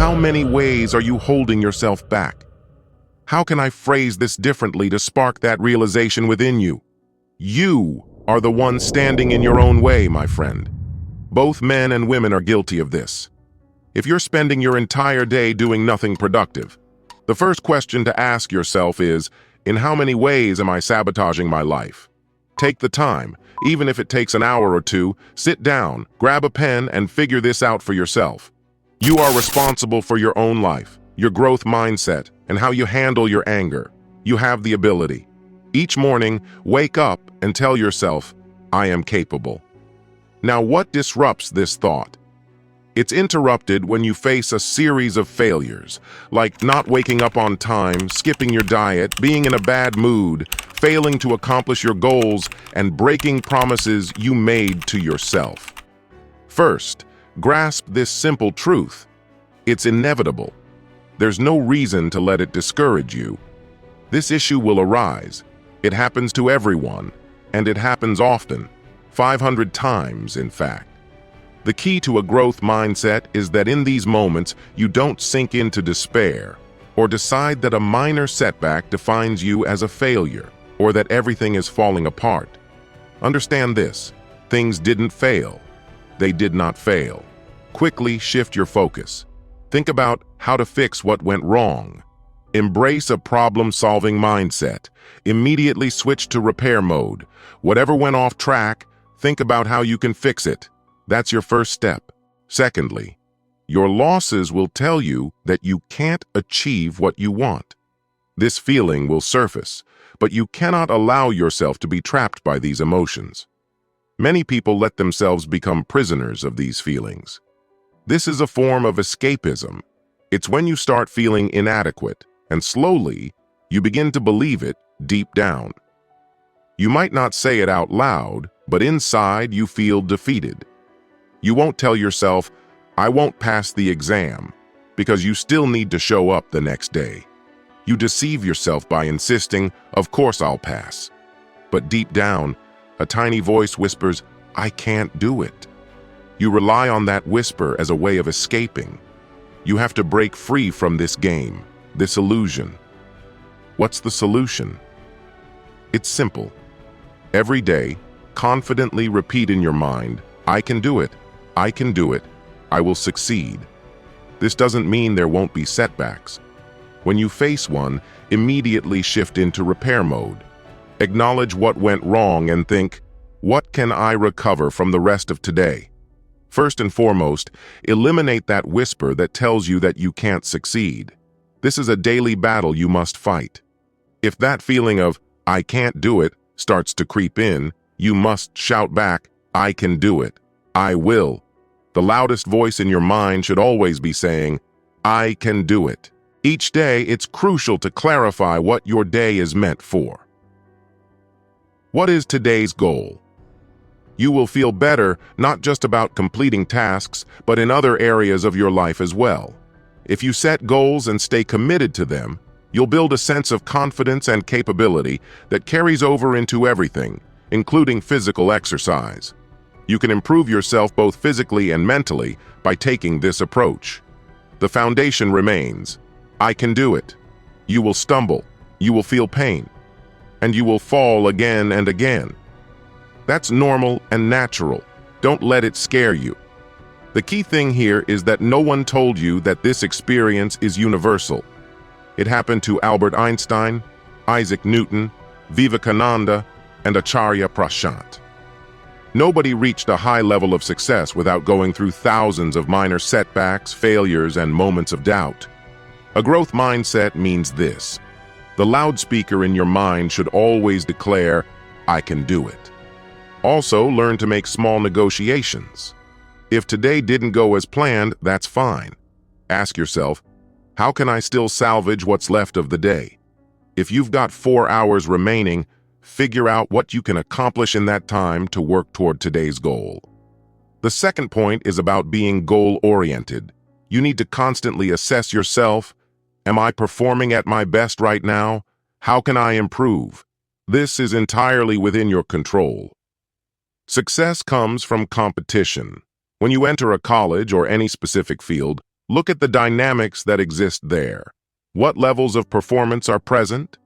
how many ways are you holding yourself back? How can I phrase this differently to spark that realization within you? You are the one standing in your own way, my friend. Both men and women are guilty of this. If you're spending your entire day doing nothing productive, the first question to ask yourself is, in how many ways am I sabotaging my life? Take the time, even if it takes an hour or two, sit down, grab a pen, and figure this out for yourself. You are responsible for your own life, your growth mindset, and how you handle your anger. You have the ability. Each morning, wake up and tell yourself, I am capable. Now, what disrupts this thought? It's interrupted when you face a series of failures, like not waking up on time, skipping your diet, being in a bad mood, failing to accomplish your goals, and breaking promises you made to yourself. First, grasp this simple truth. It's inevitable. There's no reason to let it discourage you. This issue will arise. It happens to everyone, and it happens often, 500 times, in fact. The key to a growth mindset is that in these moments, you don't sink into despair or decide that a minor setback defines you as a failure or that everything is falling apart. Understand this: things didn't fail. They did not fail. Quickly shift your focus. Think about how to fix what went wrong. Embrace a problem-solving mindset. Immediately switch to repair mode. Whatever went off track, think about how you can fix it. That's your first step. Secondly, your losses will tell you that you can't achieve what you want. This feeling will surface, but you cannot allow yourself to be trapped by these emotions. Many people let themselves become prisoners of these feelings. This is a form of escapism. It's when you start feeling inadequate, and slowly, you begin to believe it deep down. You might not say it out loud, but inside you feel defeated. You won't tell yourself, I won't pass the exam, because you still need to show up the next day. You deceive yourself by insisting, of course I'll pass. But deep down, a tiny voice whispers, I can't do it. You rely on that whisper as a way of escaping. You have to break free from this game, this illusion. What's the solution? It's simple. Every day, confidently repeat in your mind, I can do it. I can do it. I will succeed. This doesn't mean there won't be setbacks. When you face one, immediately shift into repair mode. Acknowledge what went wrong and think, what can I recover from the rest of today? First and foremost, eliminate that whisper that tells you that you can't succeed. This is a daily battle you must fight. If that feeling of, I can't do it, starts to creep in, you must shout back, I can do it. I will. The loudest voice in your mind should always be saying, I can do it. Each day, it's crucial to clarify what your day is meant for. What is today's goal? You will feel better not just about completing tasks, but in other areas of your life as well. If you set goals and stay committed to them, you'll build a sense of confidence and capability that carries over into everything, including physical exercise. You can improve yourself both physically and mentally by taking this approach. The foundation remains. I can do it. You will stumble, you will feel pain, and you will fall again and again. That's normal and natural. Don't let it scare you. The key thing here is that no one told you that this experience is universal. It happened to Albert Einstein, Isaac Newton, Vivekananda, and Acharya Prashant. Nobody reached a high level of success without going through thousands of minor setbacks, failures, and moments of doubt. A growth mindset means this. The loudspeaker in your mind should always declare, I can do it. Also, learn to make small negotiations. If today didn't go as planned, that's fine. Ask yourself, how can I still salvage what's left of the day? If you've got 4 hours remaining, figure out what you can accomplish in that time to work toward today's goal. The second point is about being goal-oriented. You need to constantly assess yourself. Am I performing at my best right now? How can I improve? This is entirely within your control. Success comes from competition. When you enter a college or any specific field, Look at the dynamics that exist there. What levels of performance are present?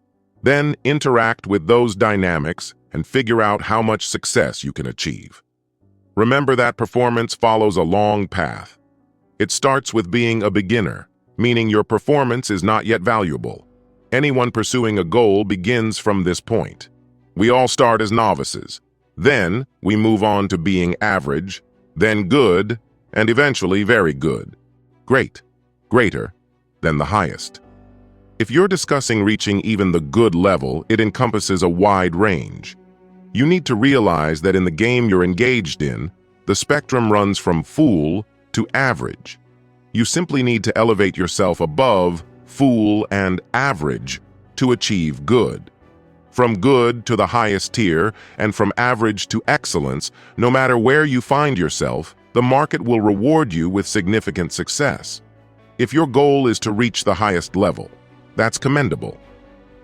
Then interact with those dynamics and figure out how much success you can achieve. Remember that performance follows a long path. It starts with being a beginner, meaning your performance is not yet valuable. Anyone pursuing a goal begins from this point. We all start as novices. Then we move on to being average, then good, and eventually very good. Great, greater than the highest. If you're discussing reaching even the good level, it encompasses a wide range. You need to realize that in the game you're engaged in, the spectrum runs from fool to average. You simply need to elevate yourself above fool and average to achieve good. From good to the highest tier and from average to excellence, no matter where you find yourself, the market will reward you with significant success. If your goal is to reach the highest level, that's commendable.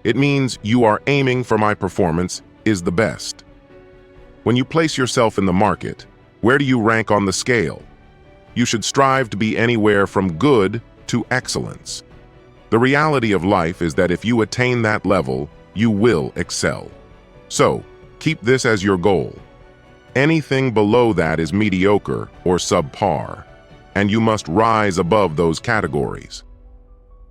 It means you are aiming for my performance is the best. When you place yourself in the market, where do you rank on the scale? You should strive to be anywhere from good to excellence. The reality of life is that if you attain that level, you will excel. So, keep this as your goal. Anything below that is mediocre or subpar, and you must rise above those categories.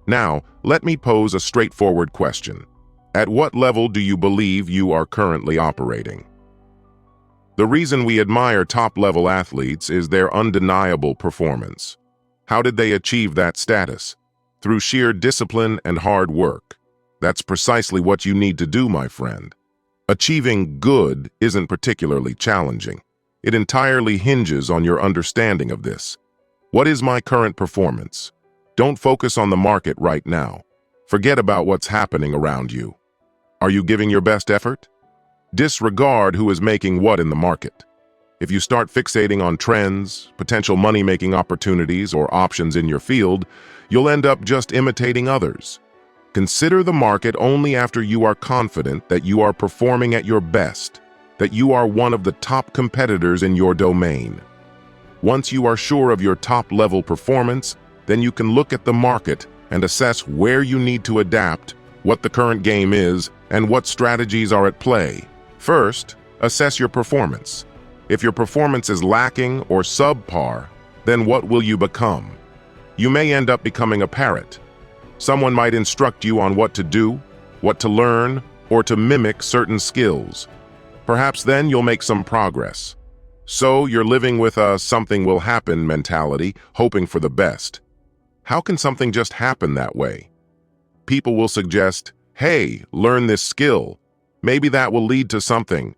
Now, let me pose a straightforward question. At what level do you believe you are currently operating? The reason we admire top-level athletes is their undeniable performance. How did they achieve that status? Through sheer discipline and hard work. That's precisely what you need to do, my friend. Achieving good isn't particularly challenging. It entirely hinges on your understanding of this. What is my current performance? Don't focus on the market right now. Forget about what's happening around you. Are you giving your best effort? Disregard who is making what in the market. If you start fixating on trends, potential money-making opportunities, or options in your field, you'll end up just imitating others. Consider the market only after you are confident that you are performing at your best, that you are one of the top competitors in your domain. Once you are sure of your top-level performance, then you can look at the market and assess where you need to adapt, what the current game is, and what strategies are at play. First, assess your performance. If your performance is lacking or subpar, then what will you become? You may end up becoming a parrot. Someone might instruct you on what to do, what to learn, or to mimic certain skills. Perhaps then you'll make some progress. So you're living with a something will happen mentality, hoping for the best. How can something just happen that way? People will suggest, hey, learn this skill. Maybe that will lead to something.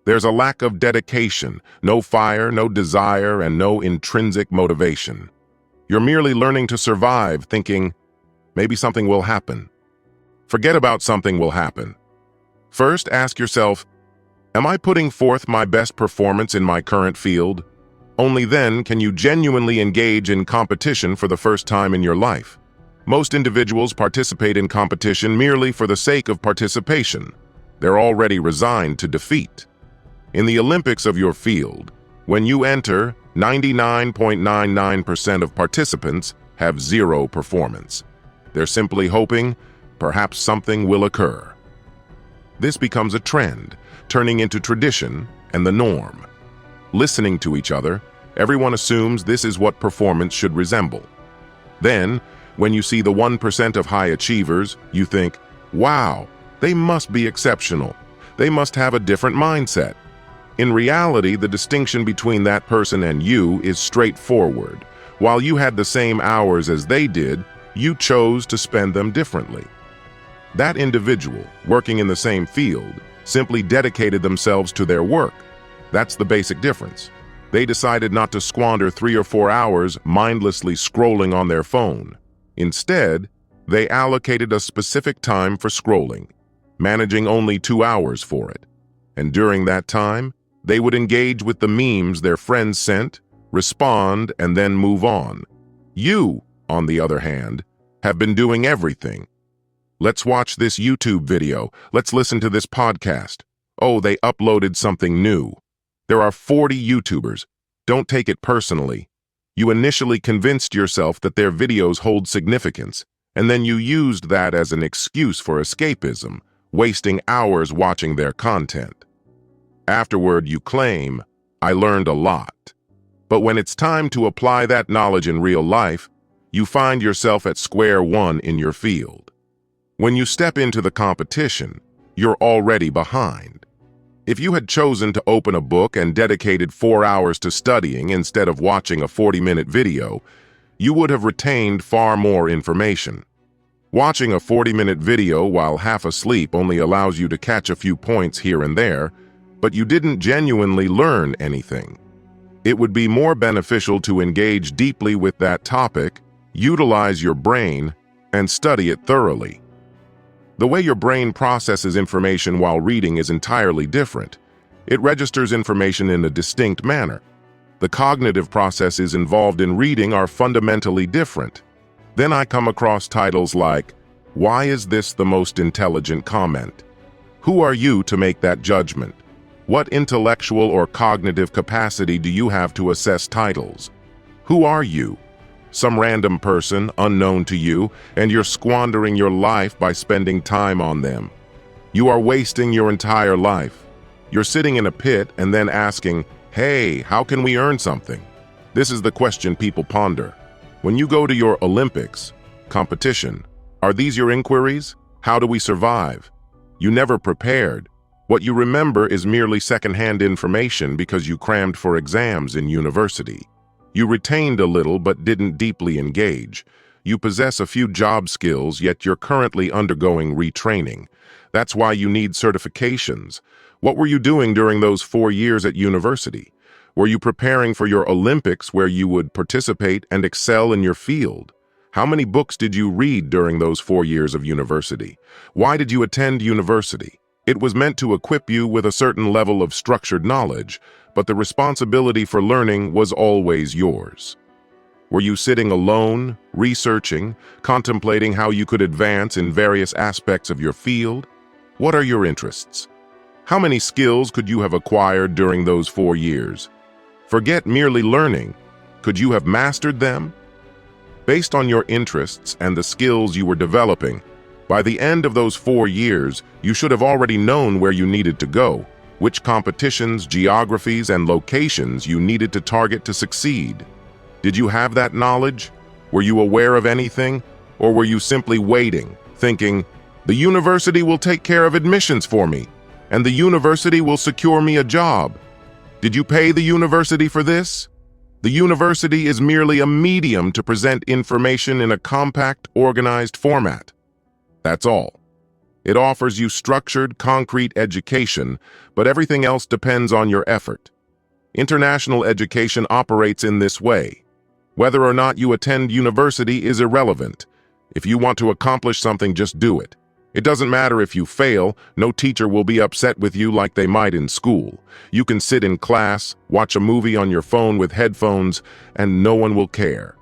There's a lack of dedication, no fire, no desire, and no intrinsic motivation. You're merely learning to survive, thinking, maybe something will happen. Forget about something will happen. First, ask yourself, am I putting forth my best performance in my current field? Only then can you genuinely engage in competition for the first time in your life. Most individuals participate in competition merely for the sake of participation. They're already resigned to defeat. In the Olympics of your field, when you enter, 99.99% of participants have zero performance. They're simply hoping perhaps something will occur. This becomes a trend, turning into tradition and the norm. Listening to each other, everyone assumes this is what performance should resemble. Then, when you see the 1% of high achievers, you think, wow, they must be exceptional. They must have a different mindset. In reality, the distinction between that person and you is straightforward. While you had the same hours as they did, you chose to spend them differently. That individual, working in the same field, simply dedicated themselves to their work. That's the basic difference. They decided not to squander 3 or 4 hours mindlessly scrolling on their phone. Instead, they allocated a specific time for scrolling, managing only 2 hours for it. And during that time, they would engage with the memes their friends sent, respond, and then move on. You, on the other hand, have been doing everything. Let's watch this YouTube video. Let's listen to this podcast. Oh, they uploaded something new. There are 40 YouTubers. Don't take it personally. You initially convinced yourself that their videos hold significance, and then you used that as an excuse for escapism, wasting hours watching their content. Afterward, you claim, "I learned a lot." But when it's time to apply that knowledge in real life, you find yourself at square one in your field. When you step into the competition, you're already behind. If you had chosen to open a book and dedicated 4 hours to studying instead of watching a 40-minute video, you would have retained far more information. Watching a 40-minute video while half asleep only allows you to catch a few points here and there, but you didn't genuinely learn anything. It would be more beneficial to engage deeply with that topic, utilize your brain, and study it thoroughly. The way your brain processes information while reading is entirely different. It registers information in a distinct manner. The cognitive processes involved in reading are fundamentally different. Then I come across titles like, "Why is this the most intelligent comment?" Who are you to make that judgment? What intellectual or cognitive capacity do you have to assess titles? Who are you? Some random person, unknown to you, and you're squandering your life by spending time on them. You are wasting your entire life. You're sitting in a pit and then asking, "Hey, how can we earn something?" This is the question people ponder. When you go to your Olympics, competition, are these your inquiries? How do we survive? You never prepared. What you remember is merely secondhand information because you crammed for exams in university. You retained a little but didn't deeply engage. You possess a few job skills, yet you're currently undergoing retraining. That's why you need certifications. What were you doing during those 4 years at university? Were you preparing for your Olympics where you would participate and excel in your field? How many books did you read during those 4 years of university? Why did you attend university? It was meant to equip you with a certain level of structured knowledge, but the responsibility for learning was always yours. Were you sitting alone, researching, contemplating how you could advance in various aspects of your field? What are your interests? How many skills could you have acquired during those 4 years? Forget merely learning. Could you have mastered them? Based on your interests and the skills you were developing, by the end of those 4 years, you should have already known where you needed to go, which competitions, geographies, and locations you needed to target to succeed. Did you have that knowledge? Were you aware of anything? Or were you simply waiting, thinking, "The university will take care of admissions for me, and the university will secure me a job"? Did you pay the university for this? The university is merely a medium to present information in a compact, organized format. That's all. It offers you structured, concrete education, but everything else depends on your effort. International education operates in this way. Whether or not you attend university is irrelevant. If you want to accomplish something, just do it. It doesn't matter if you fail, no teacher will be upset with you like they might in school. You can sit in class, watch a movie on your phone with headphones, and no one will care.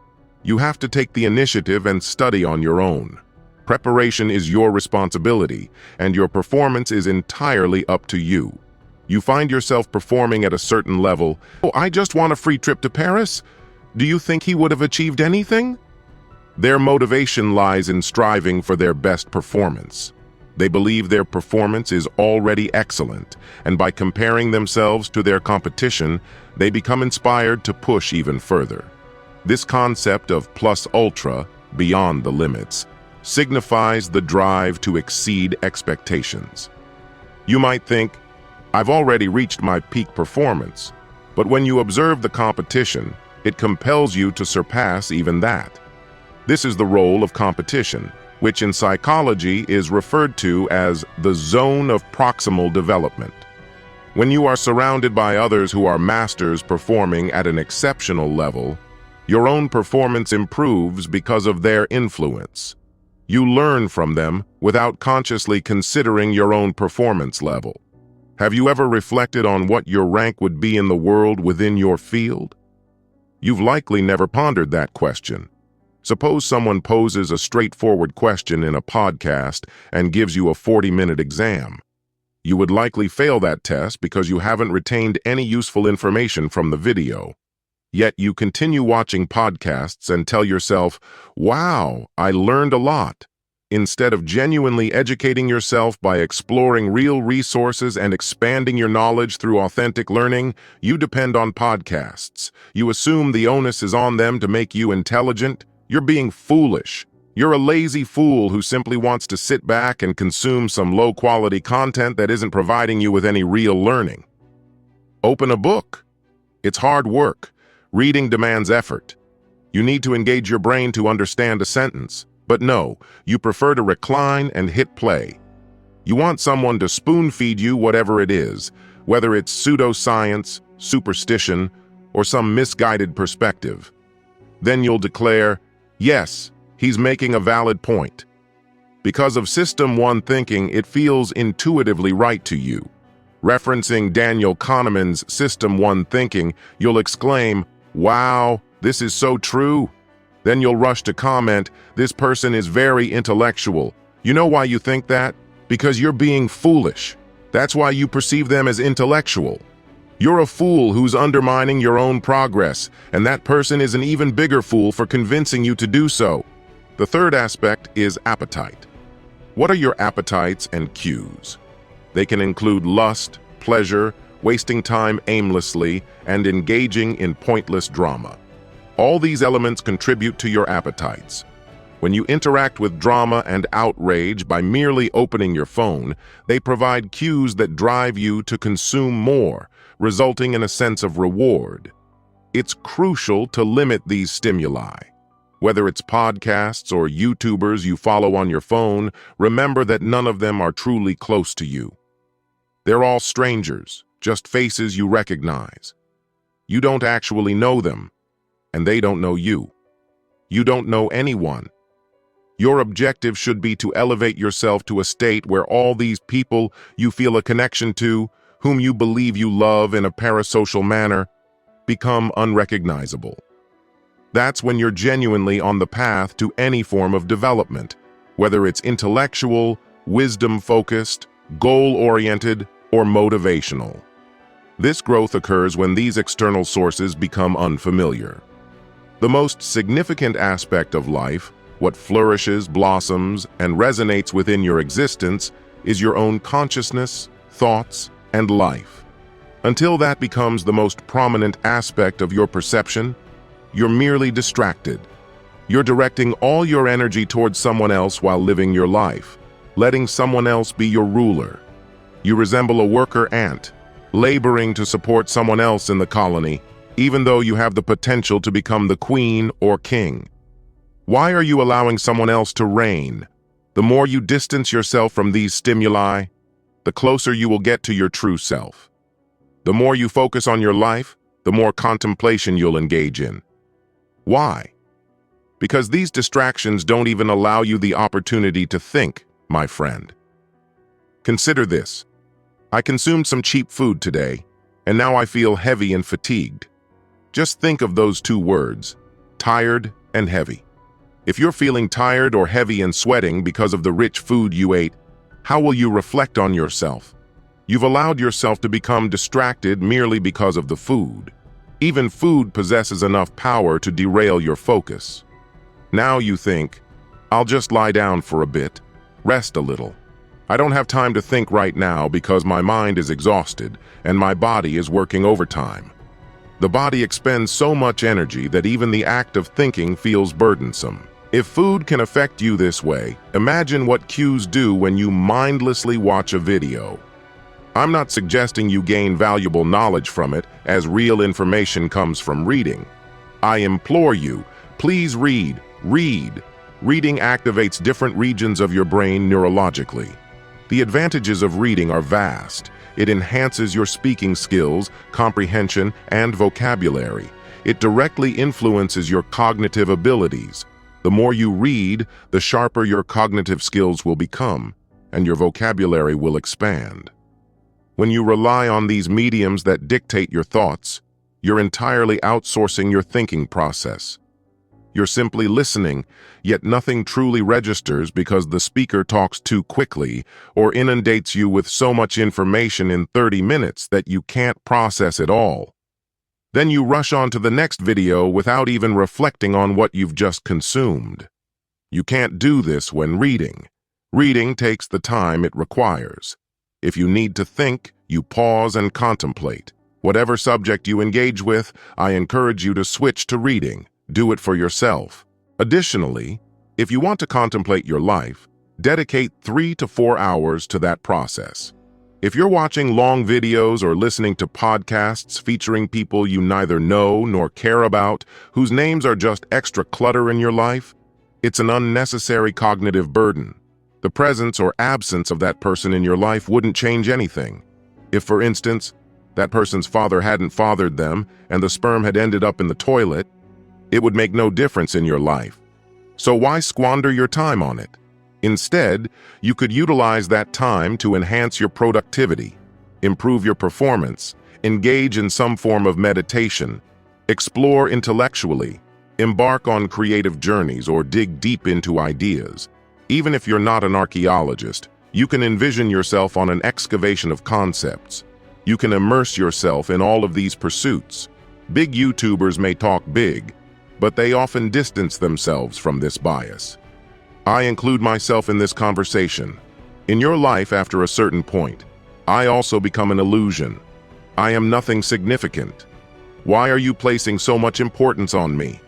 You have to take the initiative and study on your own. Preparation is your responsibility, and your performance is entirely up to you. You find yourself performing at a certain level. "Oh, I just want a free trip to Paris." Do you think he would have achieved anything? Their motivation lies in striving for their best performance. They believe their performance is already excellent, and by comparing themselves to their competition, they become inspired to push even further. This concept of plus ultra, beyond the limits, signifies the drive to exceed expectations. You might think, "I've already reached my peak performance," but when you observe the competition, it compels you to surpass even that. This is the role of competition, which in psychology is referred to as the zone of proximal development. When you are surrounded by others who are masters performing at an exceptional level, your own performance improves because of their influence. You learn from them without consciously considering your own performance level. Have you ever reflected on what your rank would be in the world within your field? You've likely never pondered that question. Suppose someone poses a straightforward question in a podcast and gives you a 40-minute exam. You would likely fail that test because you haven't retained any useful information from the video. Yet you continue watching podcasts and tell yourself, wow, I learned a lot. Instead of genuinely educating yourself by exploring real resources and expanding your knowledge through authentic learning, you depend on podcasts. You assume the onus is on them to make you intelligent. You're being foolish. You're a lazy fool who simply wants to sit back and consume some low-quality content that isn't providing you with any real learning. Open a book. It's hard work. Reading demands effort. You need to engage your brain to understand a sentence. But no, you prefer to recline and hit play. You want someone to spoon-feed you whatever it is, whether it's pseudoscience, superstition, or some misguided perspective. Then you'll declare, yes, he's making a valid point. Because of System 1 thinking, it feels intuitively right to you. Referencing Daniel Kahneman's System 1 thinking, you'll exclaim, wow, this is so true. Then you'll rush to comment, this person is very intellectual. You know why you think that? Because you're being foolish. That's why you perceive them as intellectual. You're a fool who's undermining your own progress, and that person is an even bigger fool for convincing you to do so. The third aspect is appetite. What are your appetites and cues? They can include lust, pleasure, wasting time aimlessly, and engaging in pointless drama. All these elements contribute to your appetites. When you interact with drama and outrage by merely opening your phone, they provide cues that drive you to consume more, resulting in a sense of reward. It's crucial to limit these stimuli. Whether it's podcasts or YouTubers you follow on your phone, remember that none of them are truly close to you. They're all strangers, just faces you recognize. You don't actually know them, and they don't know you. You don't know anyone. Your objective should be to elevate yourself to a state where all these people you feel a connection to, whom you believe you love in a parasocial manner, become unrecognizable. That's when you're genuinely on the path to any form of development, whether it's intellectual, wisdom-focused, goal-oriented, or motivational. This growth occurs when these external sources become unfamiliar. The most significant aspect of life, what flourishes, blossoms, and resonates within your existence, is your own consciousness, thoughts, and life. Until that becomes the most prominent aspect of your perception, you're merely distracted. You're directing all your energy towards someone else while living your life, letting someone else be your ruler. You resemble a worker ant, laboring to support someone else in the colony, even though you have the potential to become the queen or king. Why are you allowing someone else to reign? The more you distance yourself from these stimuli, the closer you will get to your true self. The more you focus on your life, the more contemplation you'll engage in. Why? Because these distractions don't even allow you the opportunity to think, my friend. Consider this. I consumed some cheap food today, and now I feel heavy and fatigued. Just think of those two words, tired and heavy. If you're feeling tired or heavy and sweating because of the rich food you ate, how will you reflect on yourself? You've allowed yourself to become distracted merely because of the food. Even food possesses enough power to derail your focus. Now you think, I'll just lie down for a bit, rest a little. I don't have time to think right now because my mind is exhausted and my body is working overtime. The body expends so much energy that even the act of thinking feels burdensome. If food can affect you this way, imagine what cues do when you mindlessly watch a video. I'm not suggesting you gain valuable knowledge from it, as real information comes from reading. I implore you, please read. Reading activates different regions of your brain neurologically. The advantages of reading are vast. It enhances your speaking skills, comprehension, and vocabulary. It directly influences your cognitive abilities. The more you read, the sharper your cognitive skills will become, and your vocabulary will expand. When you rely on these mediums that dictate your thoughts, you're entirely outsourcing your thinking process. You're simply listening, yet nothing truly registers because the speaker talks too quickly or inundates you with so much information in 30 minutes that you can't process it all. Then you rush on to the next video without even reflecting on what you've just consumed. You can't do this when reading. Reading takes the time it requires. If you need to think, you pause and contemplate. Whatever subject you engage with, I encourage you to switch to reading. Do it for yourself. Additionally, if you want to contemplate your life, dedicate 3 to 4 hours to that process. If you're watching long videos or listening to podcasts featuring people you neither know nor care about, whose names are just extra clutter in your life, it's an unnecessary cognitive burden. The presence or absence of that person in your life wouldn't change anything. If, for instance, that person's father hadn't fathered them and the sperm had ended up in the toilet, it would make no difference in your life. So why squander your time on it? Instead, you could utilize that time to enhance your productivity, improve your performance, engage in some form of meditation, explore intellectually, embark on creative journeys, or dig deep into ideas. Even if you're not an archaeologist, you can envision yourself on an excavation of concepts. You can immerse yourself in all of these pursuits. Big YouTubers may talk big, but they often distance themselves from this bias. I include myself in this conversation. In your life, after a certain point, I also become an illusion. I am nothing significant. Why are you placing so much importance on me?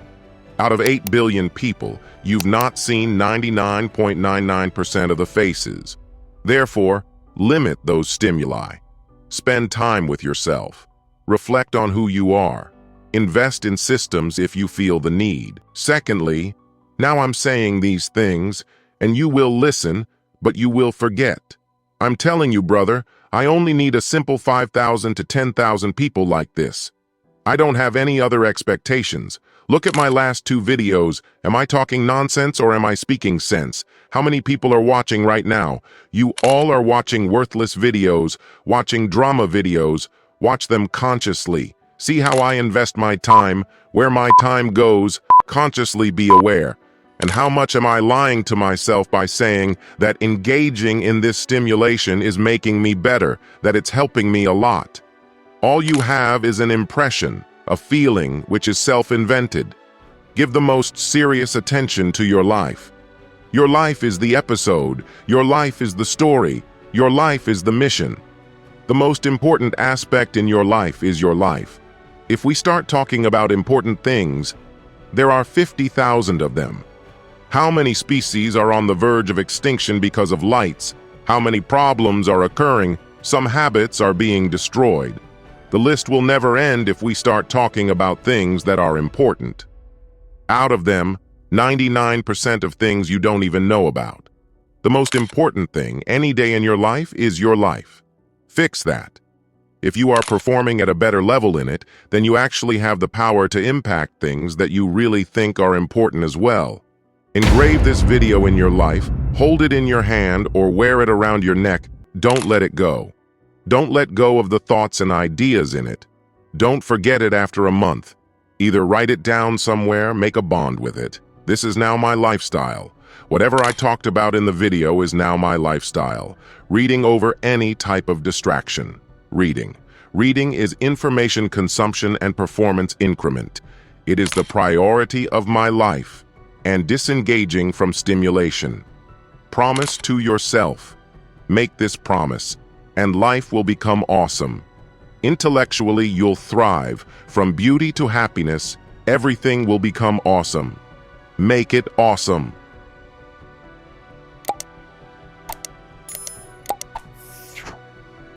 Out of 8 billion people, you've not seen 99.99% of the faces. Therefore, limit those stimuli. Spend time with yourself. Reflect on who you are. Invest in systems if you feel the need. Secondly, now I'm saying these things, and you will listen, but you will forget. I'm telling you, brother, I only need a simple 5,000 to 10,000 people like this. I don't have any other expectations. Look at my last 2 videos. Am I talking nonsense or am I speaking sense? How many people are watching right now? You all are watching worthless videos, watching drama videos. Watch them consciously. See how I invest my time, where my time goes. Consciously be aware. And how much am I lying to myself by saying that engaging in this stimulation is making me better, that it's helping me a lot? All you have is an impression, a feeling which is self-invented. Give the most serious attention to your life. Your life is the episode. Your life is the story. Your life is the mission. The most important aspect in your life is your life. If we start talking about important things, there are 50,000 of them. How many species are on the verge of extinction because of lights? How many problems are occurring? Some habits are being destroyed. The list will never end if we start talking about things that are important. Out of them, 99% of things you don't even know about. The most important thing any day in your life is your life. Fix that. If you are performing at a better level in it, then you actually have the power to impact things that you really think are important as well. Engrave this video in your life, hold it in your hand, or wear it around your neck. Don't let it go. Don't let go of the thoughts and ideas in it. Don't forget it after a month. Either write it down somewhere, make a bond with it. This is now my lifestyle. Whatever I talked about in the video is now my lifestyle. Reading over any type of distraction. Reading. Reading is information consumption and performance increment. It is the priority of my life. And disengaging from stimulation. Promise to yourself. Make this promise, and life will become awesome. Intellectually, you'll thrive. From beauty to happiness, everything will become awesome. Make it awesome.